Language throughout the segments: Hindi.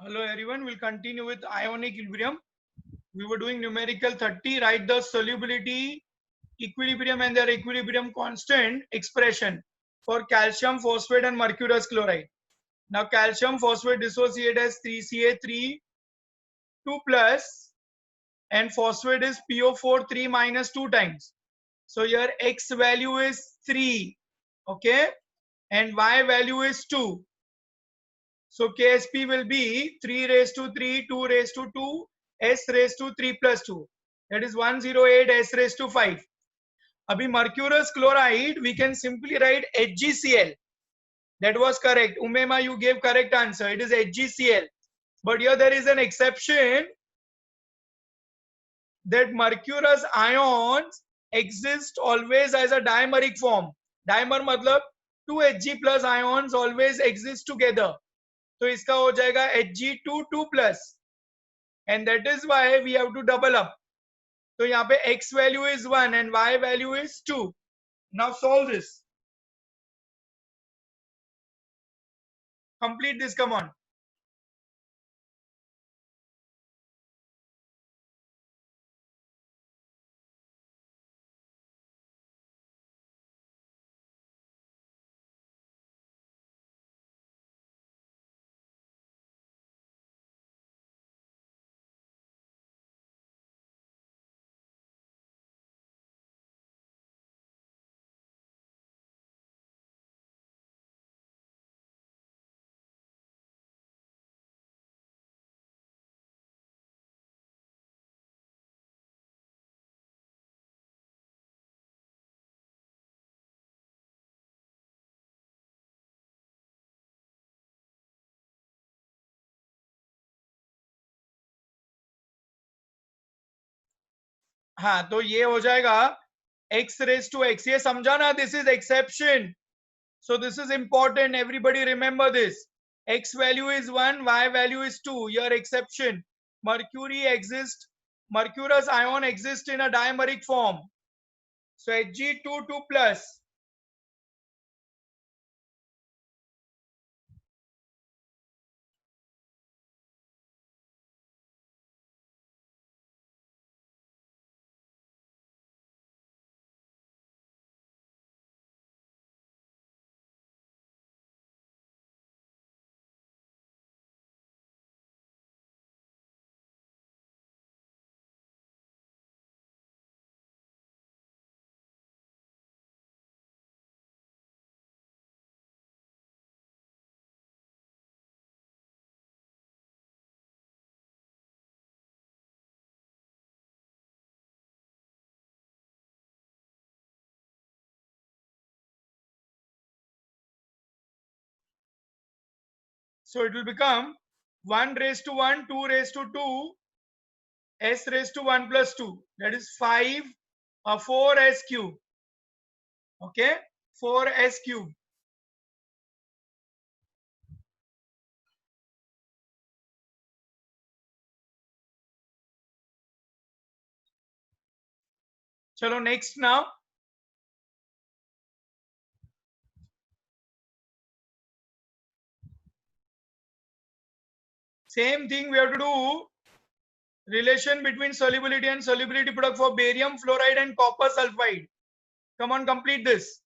Hello everyone, we'll continue with ionic equilibrium. We were doing numerical 30, write the solubility, equilibrium and their equilibrium constant expression for calcium phosphate and mercurous chloride. Now calcium phosphate dissociate as 3Ca3 2 plus and phosphate is PO4 3 minus 2 times. So your X value is 3, okay, and Y value is 2. So KSP will be 3 raised to 3, 2 raised to 2, S raised to 3 plus 2. That is 108 S raised to 5. Abhi mercurous chloride, we can simply write HgCl. That was correct. Umema, you gave correct answer. It is HgCl. But here there is an exception that mercurous ions exist always as a dimeric form. Dimer matlab 2 Hg plus ions always exist together. तो इसका हो जाएगा Hg2 2 plus, and that is why we have to double up. So यहाँ पे x value is 1 and y value is 2. Now solve this. Complete this, come on. हाँ तो ये हो जाएगा x raised to x. ये समझा ना, this is exception. So this is important. Everybody remember this. X value is 1, Y value is 2. Your exception. Mercury exists. Mercurous ion exists in a dimeric form. So Hg2 2 plus. So it will become 1 raised to 1, 2 raised to 2, S raised to 1 plus 2. That is 5, 4s cube. Okay, 4s cube. Chalo, next now. Same thing we have to do. Relation between solubility and solubility product for barium fluoride and copper sulfide. Come on, complete this.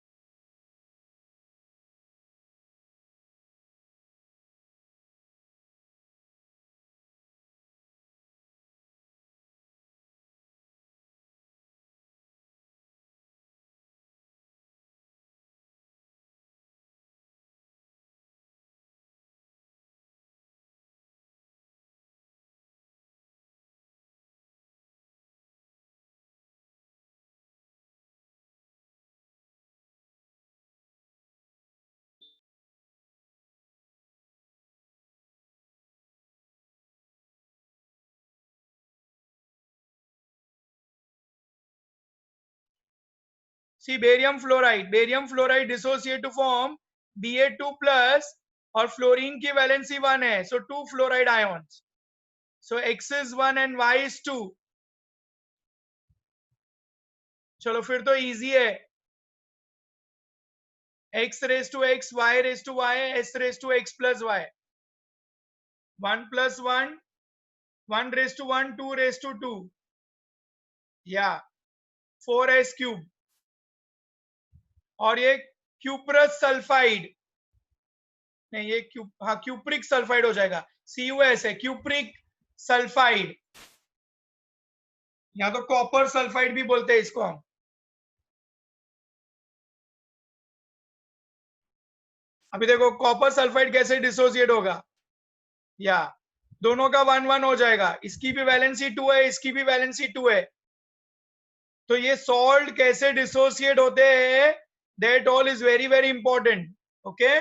See, barium fluoride dissociate to form Ba2 plus और फ्लोरीन की वैलेंसी 1 है, so 2 fluoride ions. So X is 1 and Y is 2. चलो फिर तो easy है. X raised to X, Y raised to Y, S raised to X plus Y. 1 plus 1, 1 raised to 1, 2 raised to 2. Yeah, 4s cube. और ये क्यूप्रस सल्फाइड, नहीं ये हाँ क्यूप्रिक सल्फाइड हो जाएगा, CuS है, क्यूप्रिक सल्फाइड, या तो कॉपर सल्फाइड भी बोलते हैं इसको हम। अभी देखो कॉपर सल्फाइड कैसे डिसोसिएट होगा, या दोनों का 1 1 हो जाएगा, इसकी भी वैलेंसी 2 है, इसकी भी वैलेंसी 2 है। तो ये सॉल्ट कैसे डिसोसिएट होते हैं, that all is very very important. Okay,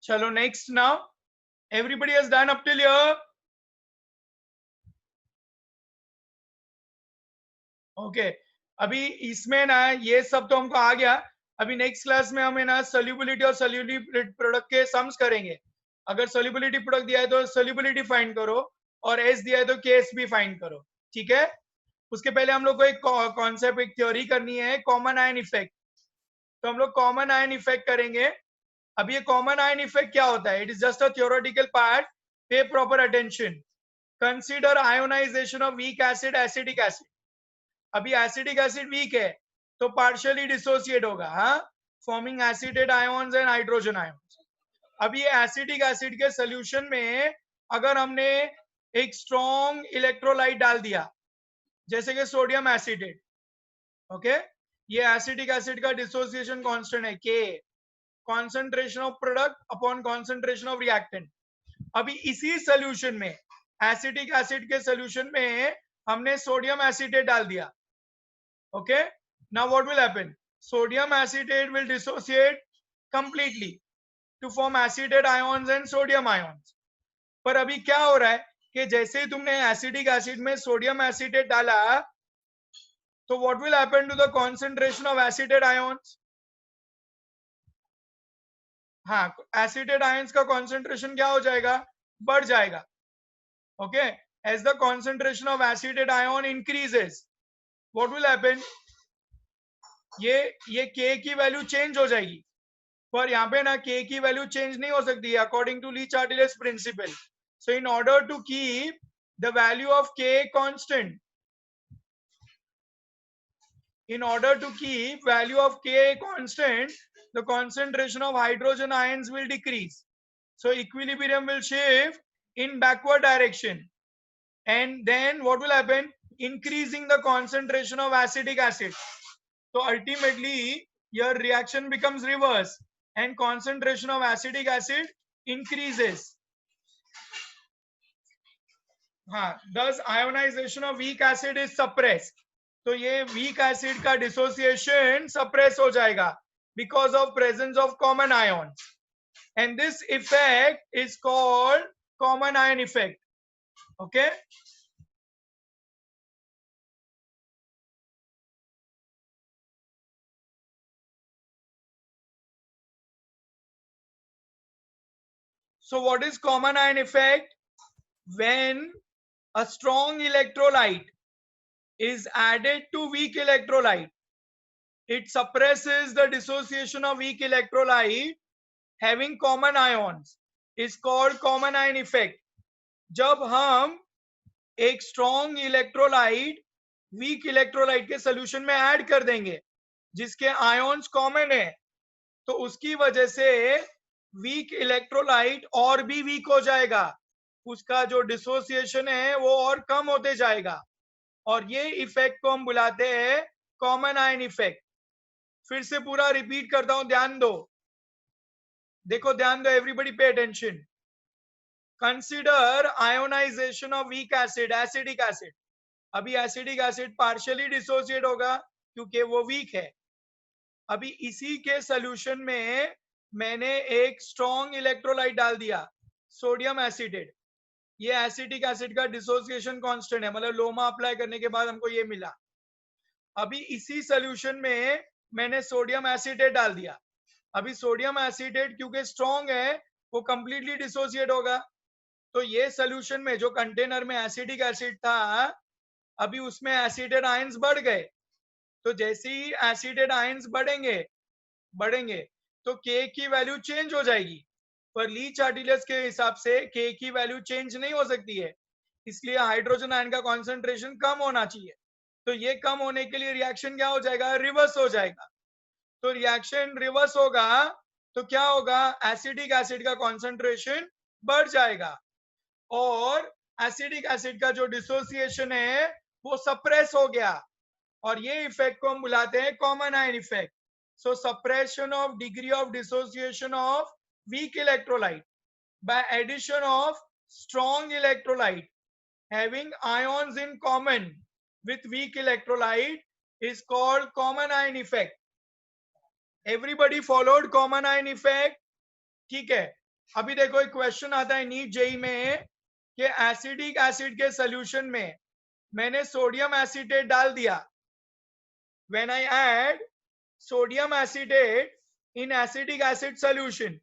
चलो next now, everybody has done up till here. Okay, अभी इसमें ना ये सब तो हमको आ गया। अभी नेक्स्ट क्लास में हमें ना सोल्यूबिलिटी और सोल्यूबिलिटी प्रोडक्ट के सम्स करेंगे। अगर सोल्यूबिलिटी प्रोडक्ट दिया है तो सोल्यूबिलिटी फाइंड करो, और एस दिया है तो केस भी फाइंड करो, ठीक है। उसके पहले हम लोग को एक कॉन्सेप्ट, एक थ्योरी करनी है, कॉमन आयन इफेक्ट। तो हम लोग कॉमन आयन इफेक्ट करेंगे। अब ये कॉमन आयन इफेक्ट क्या होता है, it is just a theoretical part, pay proper attention. Consider ionization of weak acid, acetic acid. अभी एसिडिक एसिड वीक है तो पार्शियली डिसोसिएट होगा, हाँ, forming acetate ions and hydrogen ions. अब ये एसिडिक एसिड के सोल्यूशन में अगर हमने एक स्ट्रॉन्ग इलेक्ट्रोलाइट डाल दिया, जैसे कि सोडियम एसिडेट, ओके, ये एसिडिक एसिड का डिसोसिएशन कांस्टेंट है के, concentration of product upon concentration of reactant. अभी इसी सोल्यूशन में, एसिडिक एसिड के सोल्यूशन में हमने सोडियम एसिडेट डाल दिया, okay, now what will happen, sodium acetate will dissociate completely to form acetate ions and sodium ions। पर अभी क्या हो रहा है कि जैसे ही तुमने एसिडिक एसिड में सोडियम एसिटेट डाला, तो what will happen to the concentration of acetate ions, हाँ, एसिटेट आयंस का concentration क्या हो जाएगा, बढ़ जाएगा। okay, as the concentration of acetate ion increases, what will happen, ये K की वैल्यू चेंज हो जाएगी। पर यहाँ पे ना K की वैल्यू चेंज नहीं हो सकती according to le Chatelier's principle. So in order to keep the value of K constant, in order to keep value of K constant, the concentration of hydrogen ions will decrease. So equilibrium will shift in backward direction. And then what will happen? Increasing the concentration of acetic acid. So ultimately, your reaction becomes reverse and concentration of acetic acid increases. Thus ionization of weak acid is suppressed. तो ये वीक एसिड का डिसोसिएशन सप्रेस हो जाएगा because of presence of common ion, and this effect is called common ion effect. Okay, so what is common ion effect? When a strong electrolyte is added to weak electrolyte, it suppresses the dissociation of weak electrolyte having common ions, is called common ion effect। जब हम एक स्ट्रॉन्ग इलेक्ट्रोलाइट वीक इलेक्ट्रोलाइट के सोल्यूशन में ऐड कर देंगे जिसके आयन्स कॉमन है, तो उसकी वजह से वीक इलेक्ट्रोलाइट और भी वीक हो जाएगा, उसका जो डिसोसिएशन है वो और कम होते जाएगा, और ये इफेक्ट को हम बुलाते हैं कॉमन आयन इफेक्ट। फिर से पूरा रिपीट करता हूं, ध्यान दो, देखो ध्यान दो, everybody pay attention. Consider ionisation of weak acid, acetic acid. अभी एसिडिक एसिड पार्शियली डिसोसिएट होगा क्योंकि वो वीक है। अभी इसी के सोल्यूशन में मैंने एक स्ट्रॉन्ग इलेक्ट्रोलाइट डाल दिया, सोडियम एसिडेट। ये एसिटिक एसिड का डिसोसिएशन कांस्टेंट है, मतलब लोमा अप्लाई करने के बाद हमको ये मिला। अभी इसी सोल्यूशन में मैंने सोडियम एसिडेट डाल दिया। अभी सोडियम एसिडेट क्योंकि स्ट्रॉन्ग है वो कंप्लीटली डिसोसिएट होगा। तो ये सोल्यूशन में जो कंटेनर में एसिडिक एसिड था, अभी उसमें एसिडेट आयंस बढ़ गए। तो जैसे ही एसिडेट आयंस बढ़ेंगे तो के की वैल्यू चेंज हो जाएगी, पर ली चार्टिलियस के हिसाब से के की वैल्यू चेंज नहीं हो सकती है, इसलिए हाइड्रोजन आयन का कॉन्सेंट्रेशन कम होना चाहिए। तो ये कम होने के लिए रिएक्शन क्या हो जाएगा, रिवर्स हो जाएगा। तो रिएक्शन रिवर्स होगा तो क्या होगा, एसिडिक एसिड का कॉन्सेंट्रेशन बढ़ जाएगा और एसिडिक एसिड का जो डिसोसिएशन है वो सप्रेस हो गया, और ये इफेक्ट को हम बुलाते हैं common ion effect. So suppression of degree of dissociation of weak electrolyte by addition of strong electrolyte having ions in common with weak electrolyte is called common ion effect. Everybody followed common ion effect? ठीक है। अभी देखो एक क्वेश्चन आता है नीट जेई में कि एसिडिक एसिड के सोल्यूशन में मैंने सोडियम एसिटेट डाल दिया। When I add sodium acetate in acidic acid solution,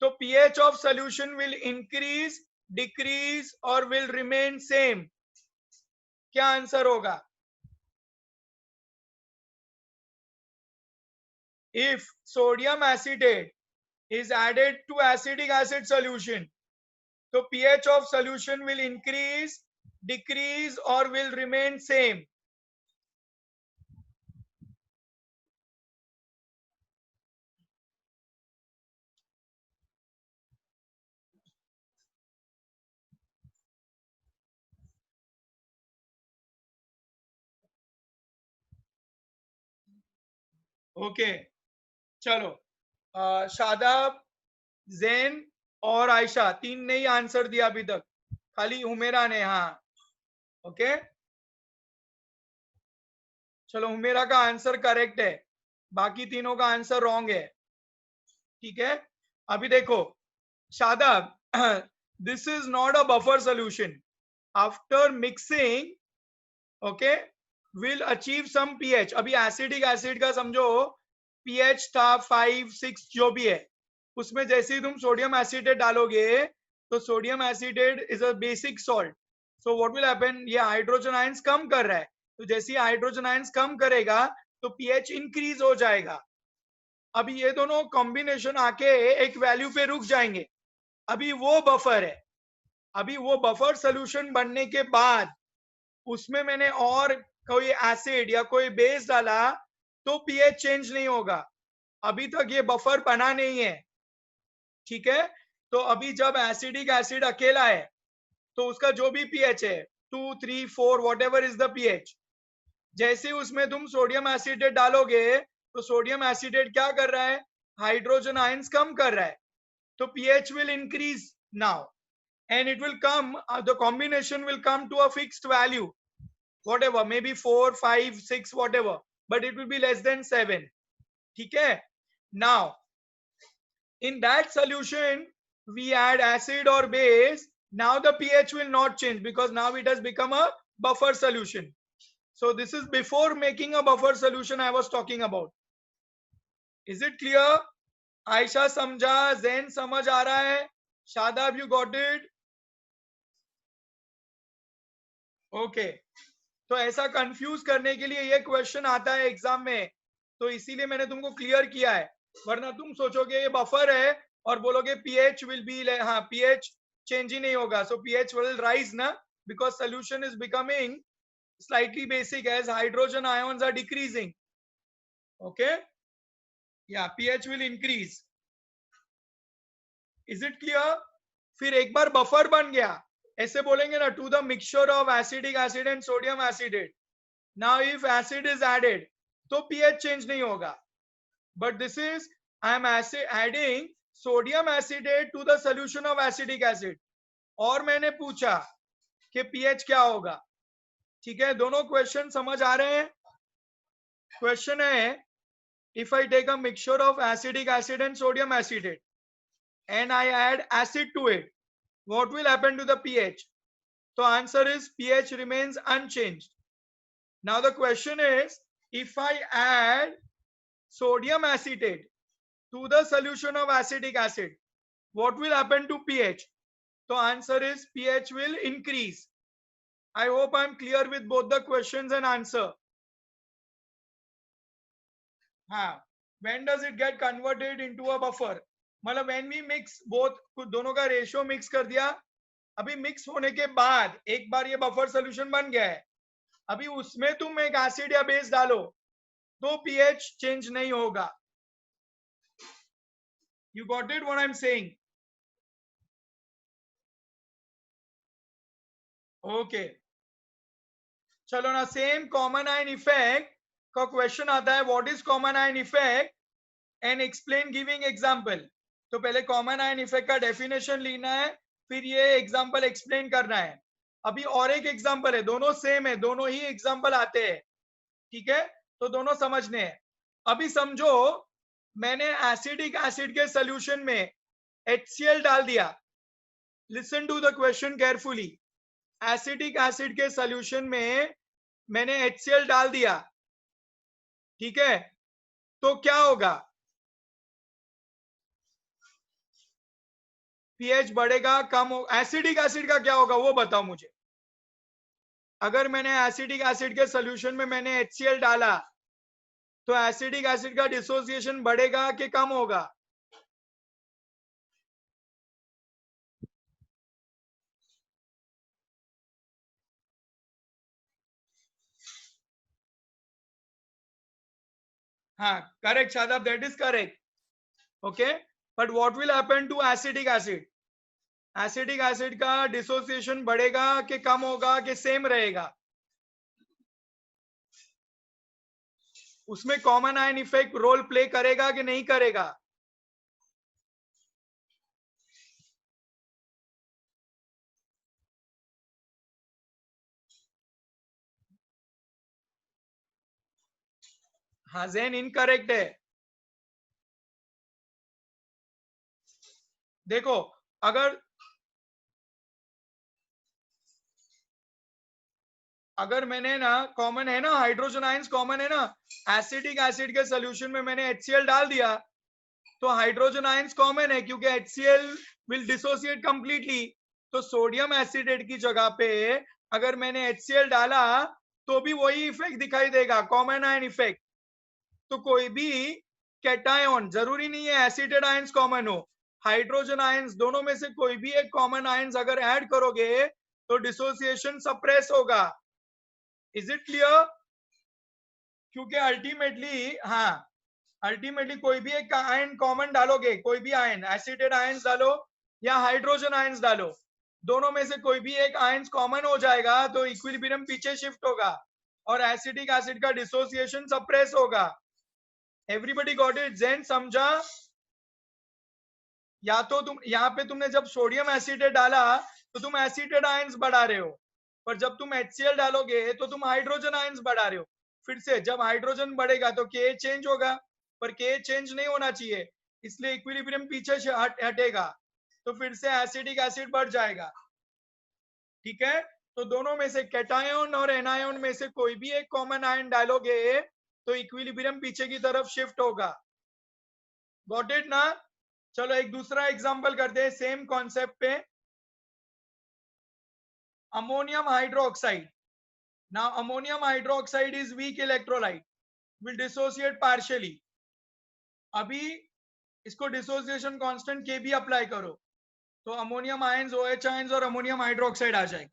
तो pH of solution will increase, decrease or will remain same? क्या आंसर होगा? If sodium acetate is added to acidic acid solution, तो pH of solution will increase, decrease or will remain same? Okay चलो, शादाब, जैन और आयशा तीन ने ही आंसर दिया अभी तक, खाली हुमेरा ने। हाँ ओके चलो, हुमेरा का आंसर करेक्ट है, बाकी तीनों का आंसर रॉन्ग है। ठीक है, अभी देखो Shadab, this is not a buffer solution. After mixing okay will achieve some pH. अभी एसिडिक एसिड का समझो पीएच था 5, 6 जो भी है, उसमें जैसे ही तुम सोडियम एसिडेट डालोगे तो sodium acetate is a basic salt, so what will happen, ये हाइड्रोजन आयंस कम कर रहा है, तो जैसे ही हाइड्रोजन आयंस कम करेगा तो पीएच इंक्रीज हो जाएगा। अभी ये दोनों कॉम्बिनेशन आके एक वैल्यू पे रुक जाएंगे, अभी वो बफर है। अभी वो बफर सोल्यूशन बनने के बाद उसमें मैंने और कोई एसिड या कोई बेस डाला तो पीएच चेंज नहीं होगा, अभी तक ये बफर बना नहीं है। ठीक है, तो अभी जब एसिडिक एसिड अकेला है तो उसका जो भी पीएच है 2, 3, 4 what ever is the pH, जैसे उसमें तुम सोडियम एसिडेट डालोगे तो सोडियम एसिडेट क्या कर रहा है, हाइड्रोजन आयंस कम कर रहा है, तो pH will increase now and it will come, the combination will come to a fixed value, whatever, maybe 4, 5, 6 whatever, but it will be less than 7. ठीक है, now in that solution we add acid or base, now the pH will not change because now it has become a buffer solution. So this is before making a buffer solution I was talking about. Is it clear? Ayesha समझा, जैन समझ आ रहा है, Shadab you got it? Okay, तो ऐसा कंफ्यूज करने के लिए ये क्वेश्चन आता है एग्जाम में, तो इसीलिए मैंने तुमको क्लियर किया है, वरना तुम सोचोगे ये बफर है और बोलोगे पीएच विल बी, हाँ पीएच चेंज ही नहीं होगा, सो पीएच विल राइज ना, because solution is becoming slightly basic as hydrogen ions are decreasing. Okay या pH will increase. Is it clear? फिर एक बार बफर बन गया, ऐसे बोलेंगे ना, to the mixture of acetic acid and sodium acetate, now if acid is added तो पीएच चेंज नहीं होगा, but this is I am adding sodium acetate to the solution of acetic acid, और मैंने पूछा कि पीएच क्या होगा, ठीक है, दोनों क्वेश्चन समझ आ रहे हैं? क्वेश्चन है, if I take a mixture of acetic acid and sodium acetate and I add acid to it, what will happen to the pH? So answer is pH remains unchanged. Now the question is, if I add sodium acetate to the solution of acetic acid, what will happen to pH? So answer is pH will increase. I hope I'm clear with both the questions and answer. हाँ, when does it get converted into a buffer? मतलब when we mix both, दोनों का रेशियो मिक्स कर दिया, अभी मिक्स होने के बाद एक बार ये बफर सोल्यूशन बन गया है, अभी उसमें तुम एक एसिड या बेस डालो तो पीएच चेंज नहीं होगा. You got it what I'm saying? Okay. चलो ना, सेम कॉमन आयन इफेक्ट का क्वेश्चन आता है, what is common ion effect and explain giving example. तो पहले कॉमन आयन इफेक्ट का डेफिनेशन लेना है, फिर ये एग्जांपल एक्सप्लेन करना है. अभी और एक एग्जांपल है, दोनों सेम है, दोनों ही एग्जांपल आते हैं. ठीक है, तो दोनों समझने हैं. अभी समझो मैंने एसिडिक एसिड के सोल्यूशन में HCl डाल दिया. Listen to the question carefully. Acetic acid के सोल्यूशन में मैंने HCl डाल दिया, ठीक है, तो क्या होगा? पीएच बढ़ेगा, कम हो? एसिडिक एसिड का क्या होगा वो बताओ मुझे. अगर मैंने एसिडिक एसिड के सोल्यूशन में मैंने HCl डाला तो एसिडिक एसिड का डिसोसिएशन बढ़ेगा कि कम होगा? हाँ, correct Shadab, that is correct. Okay, but what will happen to acetic acid? Acetic acid का डिसोसिएशन बढ़ेगा कि कम होगा कि सेम रहेगा? उसमें common ion effect role play करेगा कि नहीं करेगा? हाँ, जेन इनकरेक्ट है. देखो, अगर मैंने ना, कॉमन है ना, हाइड्रोजन आयंस कॉमन है ना, एसिडिक एसिड के सोल्यूशन में मैंने HCl डाल दिया तो हाइड्रोजन आयंस कॉमन है, क्योंकि HCl विल डिसोसिएट कंप्लीटली. तो सोडियम एसिडेट की जगह पे अगर मैंने HCl डाला तो भी वही इफेक्ट दिखाई देगा, कॉमन आयन इफेक्ट. तो कोई भी कैटायन, जरूरी नहीं है एसिडेट आयंस कॉमन हो, हाइड्रोजन आयंस दोनों में से कोई भी एक कॉमन आयंस अगर ऐड करोगे तो डिसोसिएशन सप्रेस होगा. Is it clear? क्योंकि अल्टीमेटली, हाँ, अल्टीमेटली कोई भी एक आयन कॉमन डालोगे, कोई भी आयन, एसिडेट आयंस डालो या हाइड्रोजन आयंस डालो, दोनों में से कोई भी एक आयंस कॉमन हो जाएगा तो इक्विलिब्रियम पीछे शिफ्ट होगा और एसिडिक एसिड का डिसोसिएशन सप्रेस होगा. Everybody got it? जेन समझा? या तो तुम यहाँ पे तुमने जब सोडियम एसिडेट डाला तो तुम एसिडेट आयंस बढ़ा रहे हो, पर जब तुम HCl डालोगे तो तुम हाइड्रोजन आयंस बढ़ा रहे हो. फिर से जब हाइड्रोजन बढ़ेगा तो K चेंज होगा, पर K चेंज नहीं होना चाहिए, इसलिए इक्विलिब्रियम पीछे से हटेगा, तो फिर से एसिडिक एसिड बढ़ जाएगा. ठीक है, तो दोनों में से कैटायन और एनायन में से कोई भी एक कॉमन आयन डालोगे तो इक्विलिब्रियम पीछे की तरफ शिफ्ट होगा. गॉट इट ना? चलो एक दूसरा एग्जांपल करते हैं सेम कॉन्सेप्ट पे. Ammonium hydroxide. Now ammonium hydroxide is weak electrolyte, will dissociate partially. अभी इसको डिसोसिएशन कांस्टेंट के भी अप्लाई करो तो अमोनियम आयंस, OH आयंस और अमोनियम हाइड्रोक्साइड आ जाएगा.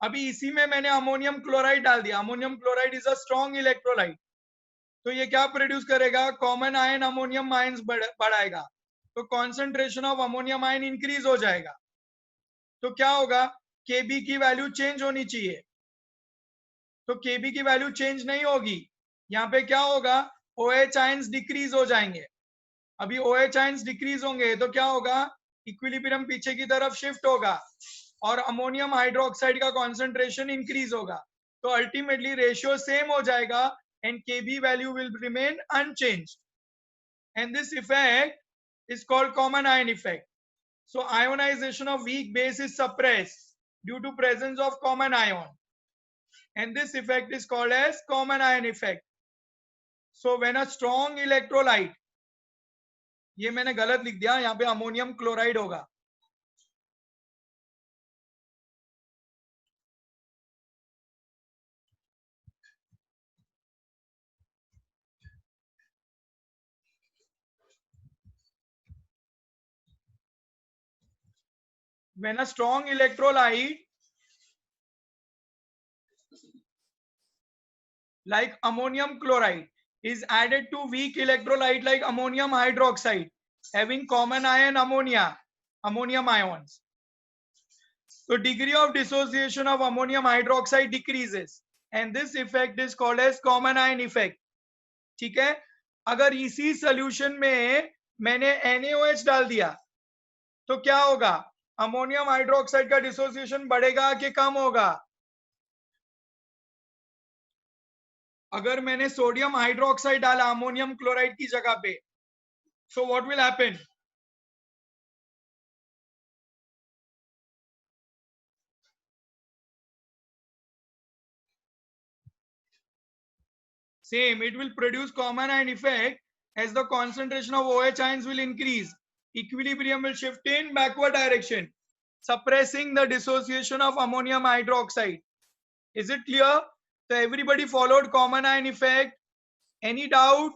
अभी इसी में मैंने अमोनियम क्लोराइड डाल दिया. Ammonium chloride is a strong electrolyte, तो ये क्या प्रोड्यूस करेगा? कॉमन आयन अमोनियम आयंस बढ़ाएगा, तो concentration of ammonium ion increase हो जाएगा. तो क्या होगा? Kb की वैल्यू चेंज होनी चाहिए, तो Kb की वैल्यू चेंज नहीं होगी. यहाँ पे क्या होगा? OH आयंस डिक्रीज हो जाएंगे. अभी OH आयंस डिक्रीज होंगे तो क्या होगा? इक्विलिब्रियम पीछे की तरफ शिफ्ट होगा और अमोनियम हाइड्रोक्साइड का कॉन्सेंट्रेशन इंक्रीज होगा. तो अल्टीमेटली रेशियो सेम हो जाएगा and Kb value will remain unchanged and this effect is called common ion effect. So ionization of weak base is suppressed due to presence of common ion, and this effect is called as common ion effect. So when a strong electrolyte, ये मैंने गलत लिख दिया, यहाँ पे अमोनियम क्लोराइड होगा. When a strong electrolyte like ammonium chloride is added to weak electrolyte like ammonium hydroxide having common ion ammonium ions, the degree of dissociation of ammonium hydroxide decreases and this effect is called as common ion effect. ठीक है. अगर इसी सोल्यूशन में मैंने NaOH डाल दिया तो क्या होगा? अमोनियम हाइड्रोक्साइड का डिसोसिएशन बढ़ेगा कि कम होगा? अगर मैंने सोडियम हाइड्रोक्साइड डाला अमोनियम क्लोराइड की जगह पे, so what will happen? Same, it will produce common ion effect as the concentration of OH ions will increase. Equilibrium will shift in backward direction, suppressing the dissociation of ammonium hydroxide. Is it clear? So everybody followed common ion effect. Any doubt?